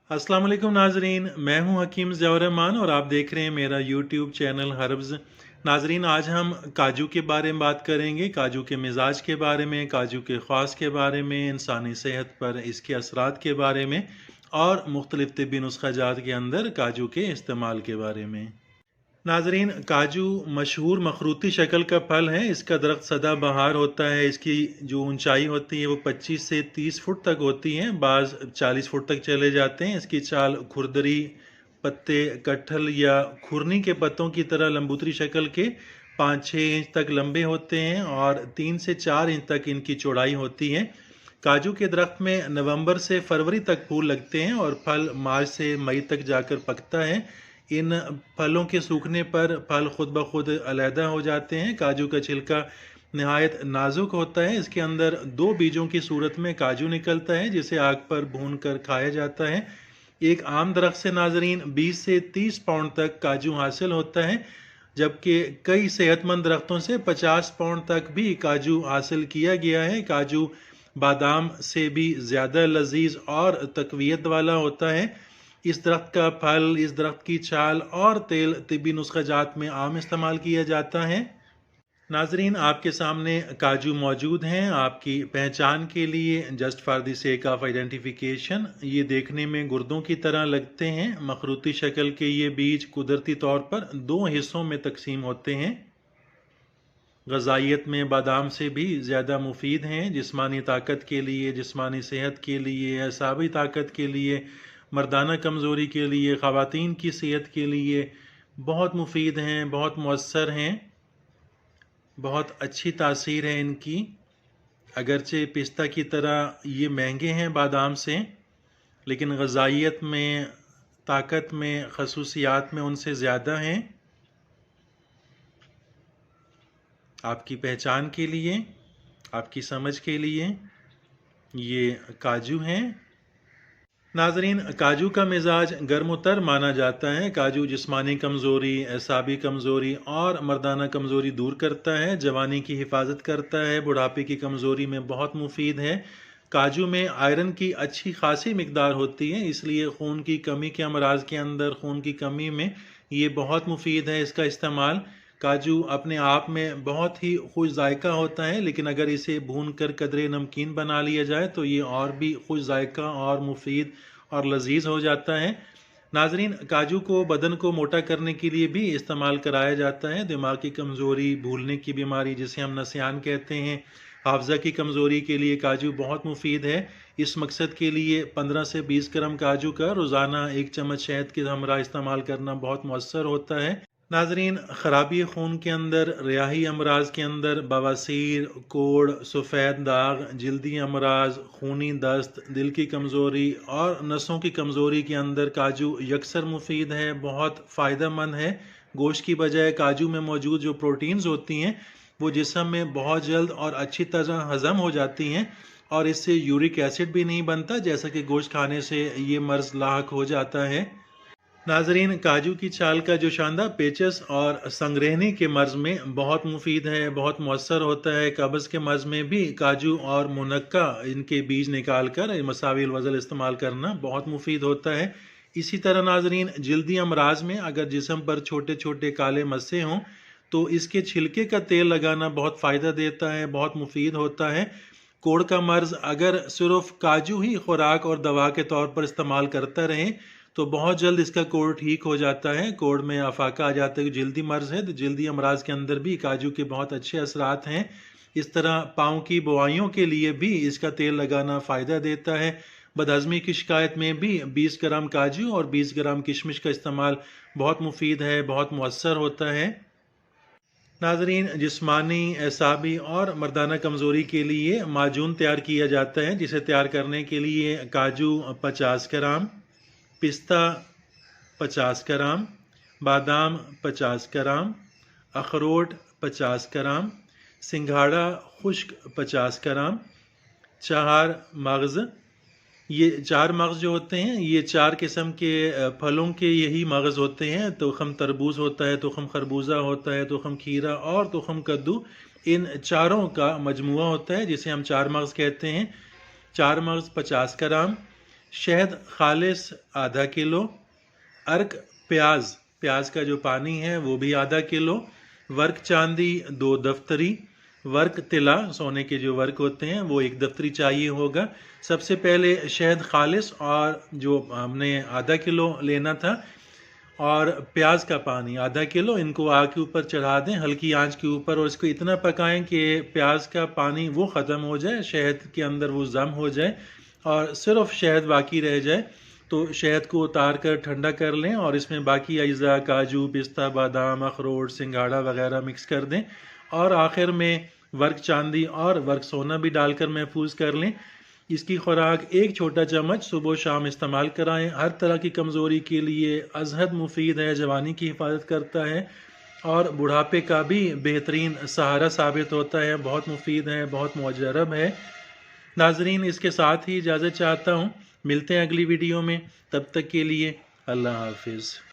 अस्सलाम वालेकुम नाजरीन, मैं हूं हकीम ज़ियाउर रहमान और आप देख रहे हैं मेरा यूट्यूब चैनल हर्ब्स। नाजरीन, आज हम काजू के बारे में बात करेंगे, काजू के मिजाज के बारे में, काजू के ख़ास के बारे में, इंसानी सेहत पर इसके असरात के बारे में और मुख्तलिफ तिब्बी नुस्खा जात के अंदर काजू के इस्तेमाल के बारे में। नाजरीन, काजू मशहूर मखरूती शक्ल का फल है। इसका दरख्त सदाबहार होता है। इसकी जो ऊंचाई होती है वो 25 से 30 फुट तक होती है, बाज़ 40 फुट तक चले जाते हैं। इसकी चाल खुरदरी, पत्ते कटहल या खुरनी के पत्तों की तरह लंबूतरी शक्ल के 5-6 इंच तक लंबे होते हैं और 3 से 4 इंच तक इनकी चौड़ाई होती है। काजू के दरख्त में नवंबर से फरवरी तक फूल लगते हैं और फल मार्च से मई तक जाकर पकता है। इन फलों के सूखने पर फल खुद ब खुद अलहदा हो जाते हैं। काजू का छिलका नहायत नाजुक होता है। इसके अंदर 2 बीजों की सूरत में काजू निकलता है जिसे आग पर भून कर खाया जाता है। एक आम दरख्त से नाजरीन 20 से 30 पाउंड तक काजू हासिल होता है, जबकि कई सेहतमंद दरख्तों से 50 पाउंड तक भी काजू हासिल किया गया है। काजू बादाम से भी ज़्यादा लजीज और तकवीयत वाला होता है। इस दरख्त का फल, इस दरख्त की छाल और तेल तिब्बी नुस्खा जात में आम इस्तेमाल किया जाता है। नाजरीन, आपके सामने काजू मौजूद हैं आपकी पहचान के लिए, just for the sake of identification. ये देखने में गुर्दों की तरह लगते हैं। मखरूती शक्ल के ये बीज कुदरती तौर पर 2 हिस्सों में तकसीम होते हैं। ग़ज़ाइयत में बादाम से भी ज़्यादा मुफीद हैं। जिस्मानी ताकत के लिए, जिस्मानी सेहत के लिए, असाबी ताकत के लिए, मर्दाना कमज़ोरी के लिए, ख़वातीन की सेहत के लिए बहुत मुफीद हैं, बहुत मौसर हैं, बहुत अच्छी तासीर है इनकी। अगरचे पिस्ता की तरह ये महंगे हैं बादाम से, लेकिन ग़ज़ाइयत में, ताकत में, खसूसियात में उनसे ज़्यादा हैं। आपकी पहचान के लिए, आपकी समझ के लिए ये काजू हैं। नाजरीन, काजू का मिजाज गर्म-उतर माना जाता है। काजू जिस्मानी कमज़ोरी, एसाबी कमज़ोरी और मर्दाना कमज़ोरी दूर करता है, जवानी की हिफाजत करता है, बुढ़ापे की कमज़ोरी में बहुत मुफीद है। काजू में आयरन की अच्छी खासी मिकदार होती है, इसलिए खून की कमी के अमराज के अंदर, खून की कमी में ये बहुत मुफीद है इसका इस्तेमाल। काजू अपने आप में बहुत ही खुश जायका होता है, लेकिन अगर इसे भून कर कदरे नमकीन बना लिया जाए तो ये और भी खुश जायका और मुफीद और लजीज हो जाता है। नाजरीन, काजू को बदन को मोटा करने के लिए भी इस्तेमाल कराया जाता है। दिमाग की कमज़ोरी, भूलने की बीमारी जिसे हम नसियान कहते हैं, हाफजा की कमज़ोरी के लिए काजू बहुत मुफीद है। इस मकसद के लिए 15 से 20 ग्राम काजू का रोज़ाना 1 चम्मच शहद के हमरा इस्तेमाल करना बहुत मौसर होता है। नाजरीन, ख़राबी खून के अंदर, रियाही अमराज के अंदर, बवासीर, कोढ़, सफ़ेद दाग, जल्दी अमराज, खूनी दस्त, दिल की कमज़ोरी और नसों की कमज़ोरी के अंदर काजू यकसर मुफीद है, बहुत फ़ायदेमंद है। गोश्त की बजाय काजू में मौजूद जो प्रोटीन्स होती हैं वो जिस्म में बहुत जल्द और अच्छी तरह हज़म हो जाती हैं और इससे यूरिक एसिड भी नहीं बनता, जैसा कि गोश्त खाने से ये मर्ज़ लाहक हो जाता है। नाजरीन, काजू की छाल का जो शानदार पेचस और संग्रहणी के मर्ज़ में बहुत मुफीद है, बहुत मौसर होता है। कब्ज़ के मर्ज़ में भी काजू और मुनक्का इनके बीज निकाल कर मसाविल वज़ल इस्तेमाल करना बहुत मुफीद होता है। इसी तरह नाजरीन, जल्दी अमराज में अगर जिस्म पर छोटे छोटे काले मस्से हों तो इसके छिलके का तेल लगाना बहुत फ़ायदा देता है, बहुत मुफीद होता है। कोढ़ का मर्ज़ अगर सिर्फ काजू ही खुराक और दवा के तौर पर इस्तेमाल करता रहे तो बहुत जल्द इसका कोढ़ ठीक हो जाता है। कोढ़ में अफाका आ जाता है, जल्दी मर्ज़ है तो जल्दी अमराज के अंदर भी काजू के बहुत अच्छे असरात हैं। इस तरह पाँव की बुआइयों के लिए भी इसका तेल लगाना फ़ायदा देता है। बदहज़मी की शिकायत में भी 20 ग्राम काजू और 20 ग्राम किशमिश का इस्तेमाल बहुत मुफीद है, बहुत मौसर होता है। नाजरीन, जिस्मानी, एसाबी और मर्दाना कमज़ोरी के लिए माजून तैयार किया जाता है, जिसे तैयार करने के लिए काजू 50 ग्राम, पिस्ता 50 ग्राम, बादाम 50 ग्राम, अखरोट 50 ग्राम, सिंघाड़ा खुश्क 50 ग्राम, 4 मगज़। ये 4 मगज़ जो होते हैं ये 4 किस्म के फलों के यही मगज़ होते हैं। तुख़म तरबूज होता है, तुख़म खरबूजा होता है, तुख़म खीरा और तुख़म कद्दू। इन चारों का मजमुआ होता है जिसे हम 4 मगज़ कहते हैं। 4 मगज़ 50 ग्राम, شہد خالص آدھا کلو، ارک پیاز کا جو پانی ہے وہ بھی آدھا کلو، ورق چاندی 2 دفتری، ورق طلا سونے کے جو ورق ہوتے ہیں وہ 1 دفتری چاہیے ہوگا۔ سب سے پہلے شہد خالص اور جو ہم نے آدھا کلو لینا تھا اور پیاز کا پانی آدھا کلو، ان کو آگ کے اوپر چڑھا دیں ہلکی آنچ کے اوپر، اور اس کو اتنا پکائیں کہ پیاز کا پانی وہ ختم ہو جائے، شہد کے اندر وہ ضم ہو جائے اور صرف شہد باقی رہ جائے۔ تو شہد کو اتار کر ٹھنڈا کر لیں اور اس میں باقی اجزاء کاجو، پستہ، بادام، اخروٹ، سنگھاڑا وغیرہ مکس کر دیں، اور آخر میں ورق چاندی اور ورق سونا بھی ڈال کر محفوظ کر لیں۔ اس کی خوراک 1 چھوٹا چمچ صبح و شام استعمال کرائیں۔ ہر طرح کی کمزوری کے لیے ازحد مفید ہے، جوانی کی حفاظت کرتا ہے اور بڑھاپے کا بھی بہترین سہارا ثابت ہوتا ہے، بہت مفید ہے، بہت مجرب ہے۔ ناظرین، اس کے ساتھ ہی اجازت چاہتا ہوں، ملتے ہیں اگلی ویڈیو میں، تب تک کے لیے اللہ حافظ۔